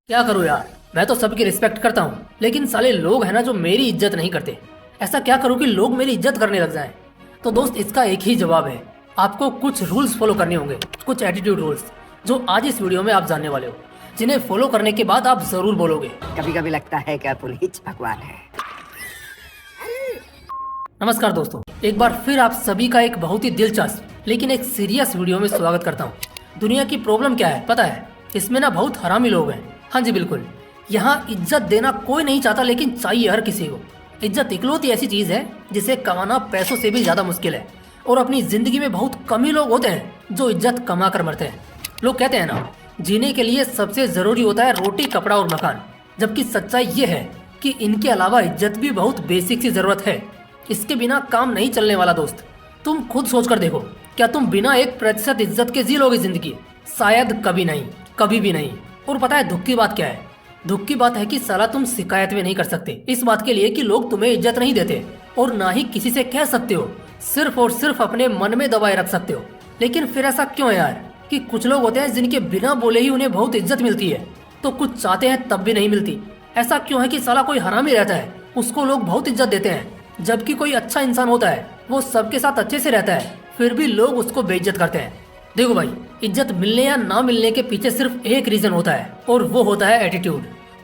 क्या करूँ यार, मैं तो सबकी रिस्पेक्ट करता हूँ, लेकिन साले लोग हैं ना जो मेरी इज्जत नहीं करते। ऐसा क्या करूँ कि लोग मेरी इज्जत करने लग जाएं? तो दोस्त इसका एक ही जवाब है, आपको कुछ रूल्स फॉलो करने होंगे, कुछ एटीट्यूड रूल्स, जो आज इस वीडियो में आप जानने वाले हो, जिन्हें फॉलो करने के बाद आप जरूर बोलोगे कभी कभी लगता है कि पुनीत भगवान है। नमस्कार दोस्तों, एक बार फिर आप सभी का एक बहुत ही दिलचस्प लेकिन एक सीरियस वीडियो में स्वागत करता हूँ। दुनिया की प्रॉब्लम क्या है पता है? इसमें ना बहुत हरामी लोग हैं। हाँ जी बिल्कुल, यहाँ इज्जत देना कोई नहीं चाहता, लेकिन चाहिए हर किसी को। इज्जत इकलौती ऐसी चीज है जिसे कमाना पैसों से भी ज्यादा मुश्किल है, और अपनी जिंदगी में बहुत कम ही लोग होते हैं जो इज्जत कमा कर मरते हैं। लोग कहते हैं ना, जीने के लिए सबसे जरूरी होता है रोटी, कपड़ा और मकान, जबकि सच्चाई ये है कि इनके अलावा इज्जत भी बहुत बेसिक सी जरूरत है। इसके बिना काम नहीं चलने वाला दोस्त। तुम खुद सोच कर देखो, क्या तुम बिना 1% इज्जत के जी लोगे जिंदगी? शायद कभी नहीं, कभी भी नहीं। और पता है दुख की बात क्या है? दुख की बात है कि साला तुम शिकायत भी नहीं कर सकते इस बात के लिए कि लोग तुम्हें इज्जत नहीं देते, और ना ही किसी से कह सकते हो। सिर्फ और सिर्फ अपने मन में दबाए रख सकते हो। लेकिन फिर ऐसा क्यों है यार कि कुछ लोग होते हैं जिनके बिना बोले ही उन्हें बहुत इज्जत मिलती है, तो कुछ चाहते हैं तब भी नहीं मिलती। ऐसा क्यों है कि साला कोई हरामी रहता है उसको लोग बहुत इज्जत देते हैं, जबकि कोई अच्छा इंसान होता है वो सबके साथ अच्छे से रहता है, फिर भी लोग उसको बेइज्जत करते हैं। देखो भाई, इज्जत मिलने या ना मिलने के पीछे सिर्फ एक रीजन होता है, और वो होता है एटीट्यूड।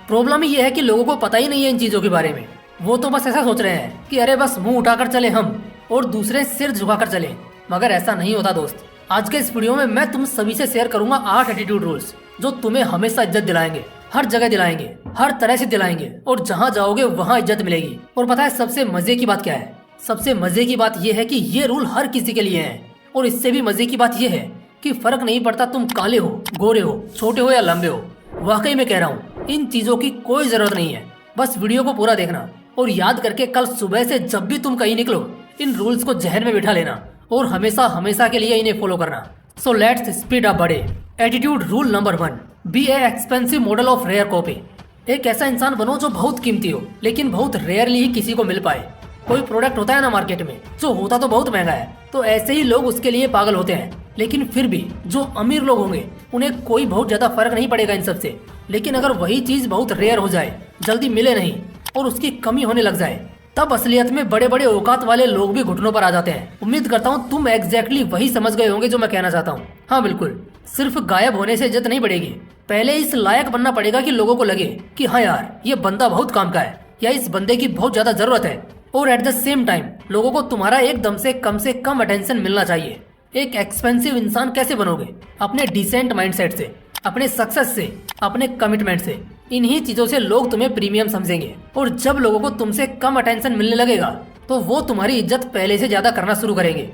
प्रॉब्लम ये है कि लोगों को पता ही नहीं है इन चीजों के बारे में। वो तो बस ऐसा सोच रहे हैं कि अरे बस मुंह उठाकर चले हम, और दूसरे सिर झुकाकर चले, मगर ऐसा नहीं होता दोस्त। आज के इस वीडियो में मैं तुम सभी से शेयर करूंगा 8 एटीट्यूड रूल्स, जो तुम्हें हमेशा इज्जत दिलाएंगे, हर जगह दिलाएंगे, हर तरह से दिलाएंगे, और जहाँ जाओगे वहाँ इज्जत मिलेगी। और पता है सबसे मजे की बात क्या है? सबसे मजे की बात यह है कि ये रूल हर किसी के लिए हैं, और इससे भी मजे की बात यह है कि फर्क नहीं पड़ता तुम काले हो, गोरे हो, छोटे हो या लंबे हो। वाकई में कह रहा हूँ, इन चीजों की कोई जरूरत नहीं है। बस वीडियो को पूरा देखना और याद करके कल सुबह से जब भी तुम कहीं निकलो, इन रूल्स को जहन में बिठा लेना और हमेशा हमेशा के लिए इन्हें फॉलो करना। सो लेट्स स्पीड अप बड़े। Attitude rule number 1, be a expensive model of rare copy. एक ऐसा इंसान बनो जो बहुत कीमती हो, लेकिन बहुत रेयरली ही किसी को मिल पाए। कोई प्रोडक्ट होता है ना मार्केट में, जो होता तो बहुत महंगा है, तो ऐसे ही लोग उसके लिए पागल होते हैं। लेकिन फिर भी जो अमीर लोग होंगे उन्हें कोई बहुत ज्यादा फर्क नहीं पड़ेगा इन सब से। लेकिन अगर वही चीज बहुत रेयर हो जाए, जल्दी मिले नहीं और उसकी कमी होने लग जाए, तब असलियत में बड़े बड़े औकात वाले लोग भी घुटनों पर आ जाते हैं। उम्मीद करता हूँ तुम एग्जैक्टली वही समझ गए होंगे जो मैं कहना चाहता हूँ। हाँ बिल्कुल, सिर्फ गायब होने से इज्जत नहीं बढ़ेगी, पहले इस लायक बनना पड़ेगा कि लोगों को लगे कि हाँ यार ये बंदा बहुत काम का है, या इस बंदे की बहुत ज्यादा जरूरत है। और एट द सेम टाइम लोगों को तुम्हारा एकदम से कम अटेंशन मिलना चाहिए। एक एक्सपेंसिव इंसान कैसे बनोगे? अपने डिसेंट माइंडसेट से, अपने सक्सेस से, अपने कमिटमेंट से। इन्हीं चीजों से लोग तुम्हें प्रीमियम समझेंगे, और जब लोगों को तुमसे कम अटेंशन मिलने लगेगा तो वो तुम्हारी इज्जत पहले से ज्यादा करना शुरू करेंगे।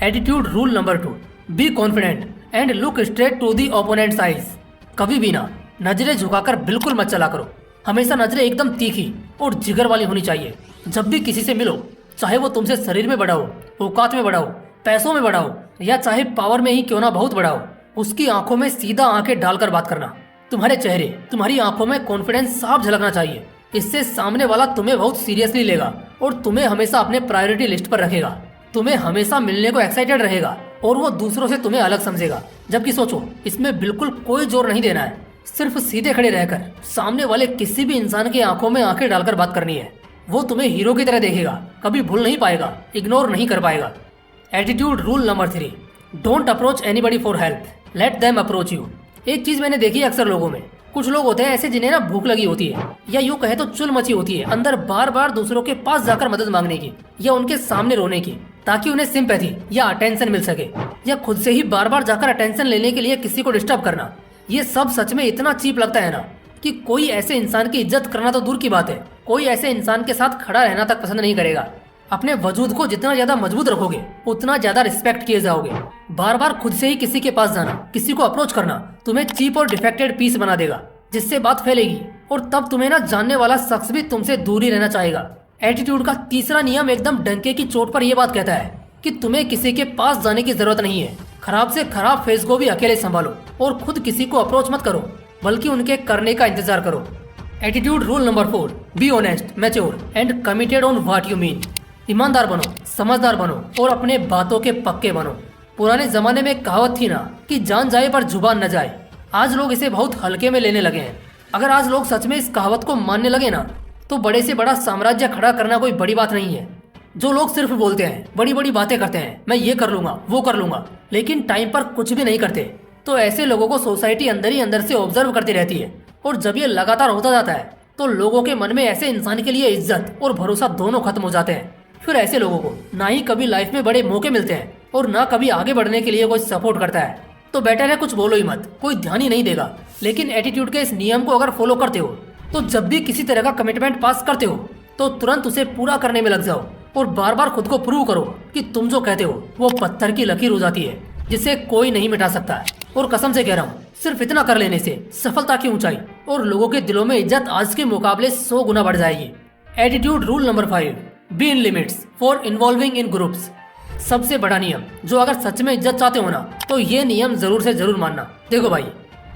Attitude rule number 2, be confident and look straight to the opponents eyes. कभी भी ना नजरें झुकाकर बिल्कुल मत चला करो। हमेशा नजरें एकदम तीखी और जिगर वाली होनी चाहिए। जब भी किसी से मिलो, चाहे वो तुमसे शरीर में बड़ा हो, औकात में बड़ा हो, पैसों में बड़ा हो, या चाहे पावर में ही क्यों ना बहुत बड़ा हो, उसकी आंखों में सीधा आंखें डालकर बात करना। तुम्हारे चेहरे, तुम्हारी आंखों में कॉन्फिडेंस साफ झलकना चाहिए। इससे सामने वाला तुम्हें बहुत सीरियसली लेगा और तुम्हें हमेशा अपने प्रायोरिटी लिस्ट पर रखेगा। तुम्हें हमेशा मिलने को एक्साइटेड रहेगा, और वो दूसरों से तुम्हें अलग समझेगा। जबकि सोचो, इसमें बिल्कुल कोई जोर नहीं देना है, सिर्फ सीधे खड़े रहकर सामने वाले किसी भी इंसान की आंखों में आंखें डालकर बात करनी है। वो तुम्हें हीरो की तरह देखेगा, कभी भूल नहीं पाएगा, इग्नोर नहीं कर पाएगा। Attitude rule number 3, don't approach anybody for help, let them approach you. एक चीज मैंने देखी है अक्सर लोगों में, कुछ लोग होते हैं ऐसे जिन्हें ना भूख लगी होती है, या यूँ कहे तो चुल मची होती है अंदर बार बार दूसरों के पास जाकर मदद मांगने की, या उनके सामने रोने की, ताकि उन्हें सिंपैथी या अटेंशन मिल सके, या खुद से ही बार बार जाकर अटेंशन लेने के लिए किसी को डिस्टर्ब करना। ये सब सच में इतना चीप लगता है ना कि कोई ऐसे इंसान की इज्जत करना तो दूर की बात है, कोई ऐसे इंसान के साथ खड़ा रहना तक पसंद नहीं करेगा। अपने वजूद को जितना ज्यादा मजबूत रखोगे, उतना ज्यादा रिस्पेक्ट किए जाओगे। बार बार खुद से ही किसी के पास जाना, किसी को अप्रोच करना तुम्हें चीप और डिफेक्टेड पीस बना देगा, जिससे बात फैलेगी, और तब तुम्हें ना जानने वाला शख्स भी तुमसे दूर ही रहना चाहेगा। एटीट्यूड का तीसरा नियम एकदम डंके की चोट पर यह बात कहता है कि तुम्हें किसी के पास जाने की जरूरत नहीं है। खराब से खराब फेस को भी अकेले संभालो, और खुद किसी को अप्रोच मत करो, बल्कि उनके करने का इंतजार करो। Attitude rule number 4, be honest, mature and committed on what you mean. ईमानदार बनो, समझदार बनो, और अपने बातों के पक्के बनो। पुराने जमाने में कहावत थी ना कि जान जाए पर जुबान न जाए। आज लोग इसे बहुत हल्के में लेने लगे हैं। अगर आज लोग सच में इस कहावत को मानने लगे ना, तो बड़े से बड़ा साम्राज्य खड़ा करना कोई बड़ी बात नहीं है। जो लोग सिर्फ बोलते हैं, बड़ी बड़ी बातें करते हैं, मैं ये कर लूंगा, वो कर लूंगा, लेकिन टाइम पर कुछ भी नहीं करते, तो ऐसे लोगों को सोसाइटी अंदर ही अंदर से ऑब्जर्व करती रहती है। और जब ये लगातार होता जाता है तो लोगों के मन में ऐसे इंसान के लिए इज्जत और भरोसा दोनों खत्म हो जाते हैं। फिर ऐसे लोगों को ना ही कभी लाइफ में बड़े मौके मिलते हैं और ना कभी आगे बढ़ने के लिए कोई सपोर्ट करता है। तो बेटर है कुछ बोलो ही मत, कोई ध्यान ही नहीं देगा। लेकिन एटीट्यूड के इस नियम को अगर फॉलो करते हो तो जब भी किसी तरह का कमिटमेंट पास करते हो तो तुरंत उसे पूरा करने में लग जाओ और बार बार खुद को प्रूव करो कि तुम जो कहते हो वो पत्थर की लकीर हो जाती है जिसे कोई नहीं मिटा सकता। और कसम से कह रहा हूँ, सिर्फ इतना कर लेने से सफलता की ऊंचाई और लोगों के दिलों में इज्जत आज के मुकाबले 100 गुना बढ़ जाएगी। Attitude rule number 5, be in limits for involving in groups. सबसे बड़ा नियम, जो अगर सच में इज्जत चाहते हो ना तो ये नियम जरूर से जरूर मानना। देखो भाई,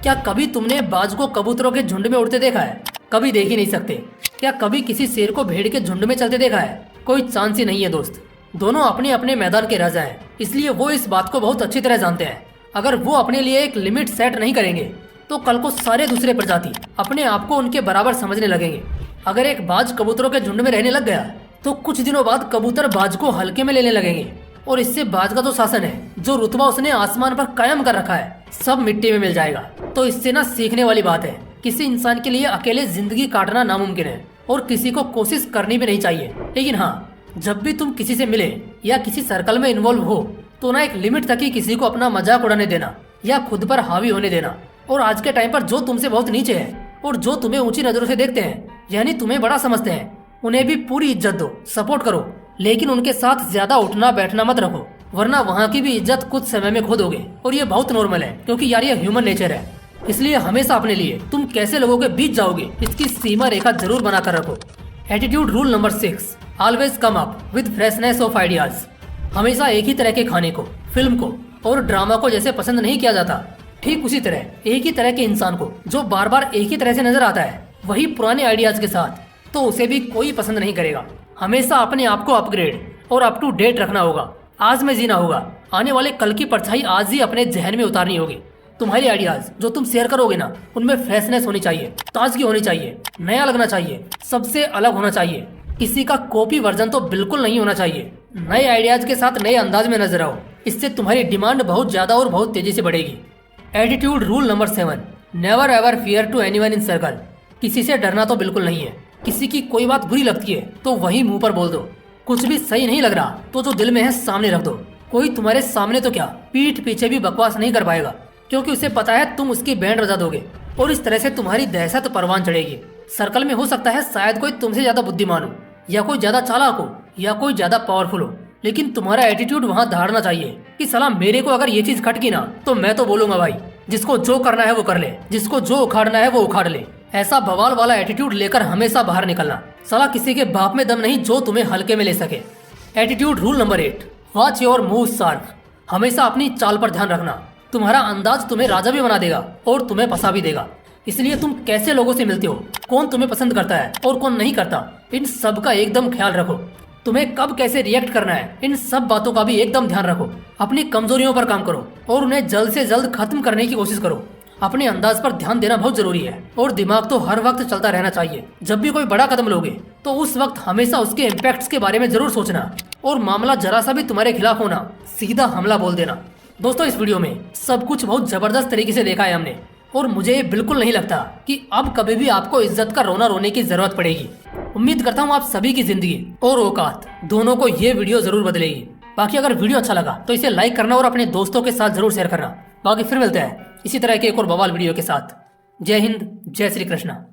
क्या कभी तुमने बाज को कबूतरों के झुंड में उड़ते देखा है? कभी देख ही नहीं सकते। क्या कभी किसी शेर को भेड़ के झुंड में चलते देखा है? कोई चांस ही नहीं है दोस्त। दोनों अपने अपने मैदान के राजा हैं, इसलिए वो इस बात को बहुत अच्छी तरह जानते हैं। अगर वो अपने लिए एक लिमिट सेट नहीं करेंगे तो कल को सारे दूसरे प्रजाति अपने आप को उनके बराबर समझने लगेंगे। अगर एक बाज कबूतरों के झुंड में रहने लग गया तो कुछ दिनों बाद कबूतर बाज को हल्के में लेने लगेंगे और इससे बाज का जो शासन है, जो रुतबा उसने आसमान पर कायम कर रखा है, सब मिट्टी में मिल जाएगा। तो इससे ना सीखने वाली बात है, किसी इंसान के लिए अकेले जिंदगी काटना नामुमकिन है और किसी को कोशिश करनी भी नहीं चाहिए। लेकिन हाँ, जब भी तुम किसी से मिले या किसी सर्कल में इन्वॉल्व हो तो ना एक लिमिट तक ही किसी को अपना मजाक उड़ाने देना या खुद पर हावी होने देना। और आज के टाइम पर जो तुमसे बहुत नीचे है और जो तुम्हें ऊंची नजरों से देखते हैं, यानी तुम्हें बड़ा समझते हैं, उन्हें भी पूरी इज्जत दो, सपोर्ट करो, लेकिन उनके साथ ज्यादा उठना बैठना मत रखो, वरना वहाँ की भी इज्जत कुछ समय में खो दोगे। और ये बहुत नॉर्मल है, क्योंकि यार ये ह्यूमन नेचर है। इसलिए हमेशा अपने लिए तुम कैसे लोगों के बीच जाओगे इसकी सीमा रेखा जरूर बना कर रखो। Attitude rule number 6, always come up with freshness of ideas. हमेशा एक ही तरह के खाने को, फिल्म को और ड्रामा को जैसे पसंद नहीं किया जाता, ठीक उसी तरह एक ही तरह के इंसान को जो बार बार एक ही तरह से नजर आता है, वही पुराने आइडियाज के साथ, तो उसे भी कोई पसंद नहीं करेगा। हमेशा अपने आप को अपग्रेड और अप टू डेट रखना होगा। आज में जीना होगा, आने वाले कल की परछाई आज ही अपने जहन में उतारनी होगी। तुम्हारी आइडियाज जो तुम शेयर करोगे ना, उनमें फ्रेशनेस होनी चाहिए, ताजगी होनी चाहिए, नया लगना चाहिए, सबसे अलग होना चाहिए। किसी का कॉपी वर्जन तो बिल्कुल नहीं होना चाहिए। नए आइडियाज के साथ नए अंदाज में नजर आओ, इससे तुम्हारी डिमांड बहुत ज्यादा और बहुत तेजी से बढ़ेगी। Attitude rule number 7, never ever fear to anyone in circle. किसी से डरना तो बिल्कुल नहीं है। किसी की कोई बात बुरी लगती है तो वही मुंह पर बोल दो। कुछ भी सही नहीं लग रहा तो जो दिल में है सामने रख दो। कोई तुम्हारे सामने तो क्या, पीठ पीछे भी बकवास नहीं कर पाएगा, क्योंकि उसे पता है तुम उसकी बैंड बजा दोगे और इस तरह से तुम्हारी दहशत परवान चढ़ेगी। सर्कल में हो सकता है शायद कोई तुमसे ज्यादा बुद्धिमान हो, या कोई ज्यादा चालाक हो, या कोई ज्यादा पावरफुल हो, लेकिन तुम्हारा एटीट्यूड वहाँ धारना चाहिए कि साला मेरे को अगर ये चीज खटकी ना तो मैं तो बोलूंगा भाई, जिसको जो करना है वो कर ले, जिसको जो उखाड़ना है वो उखाड़ ले। ऐसा बवाल वाला एटीट्यूड लेकर हमेशा बाहर निकलना। साला किसी के बाप में दम नहीं जो तुम्हें हल्के में ले सके। Attitude rule number 8, watch your move sharp. हमेशा अपनी चाल पर ध्यान रखना। तुम्हारा अंदाज तुम्हें राजा भी बना देगा और तुम्हें फंसा भी देगा। इसलिए तुम कैसे लोगों से मिलते हो, कौन तुम्हें पसंद करता है और कौन नहीं करता, इन सब का एकदम ख्याल रखो। तुम्हें कब कैसे रिएक्ट करना है, इन सब बातों का भी एकदम ध्यान रखो। अपनी कमजोरियों पर काम करो और उन्हें जल्द से जल्द खत्म करने की कोशिश करो। अपने अंदाज पर ध्यान देना बहुत जरूरी है और दिमाग तो हर वक्त चलता रहना चाहिए। जब भी कोई बड़ा कदम लोगे तो उस वक्त हमेशा उसके इम्पैक्ट्स के बारे में जरूर सोचना, और मामला जरा सा भी तुम्हारे खिलाफ होना, सीधा हमला बोल देना। दोस्तों, इस वीडियो में सब कुछ बहुत जबरदस्त तरीके से देखा है हमने, और मुझे ये बिल्कुल नहीं लगता कि अब कभी भी आपको इज्जत का रोना रोने की जरूरत पड़ेगी। उम्मीद करता हूँ आप सभी की जिंदगी और औकात दोनों को ये वीडियो जरूर बदलेगी। बाकी अगर वीडियो अच्छा लगा तो इसे लाइक करना और अपने दोस्तों के साथ जरूर शेयर करना। बाकी फिर मिलते हैं इसी तरह के एक और बवाल वीडियो के साथ। जय हिंद, जय श्री कृष्णा।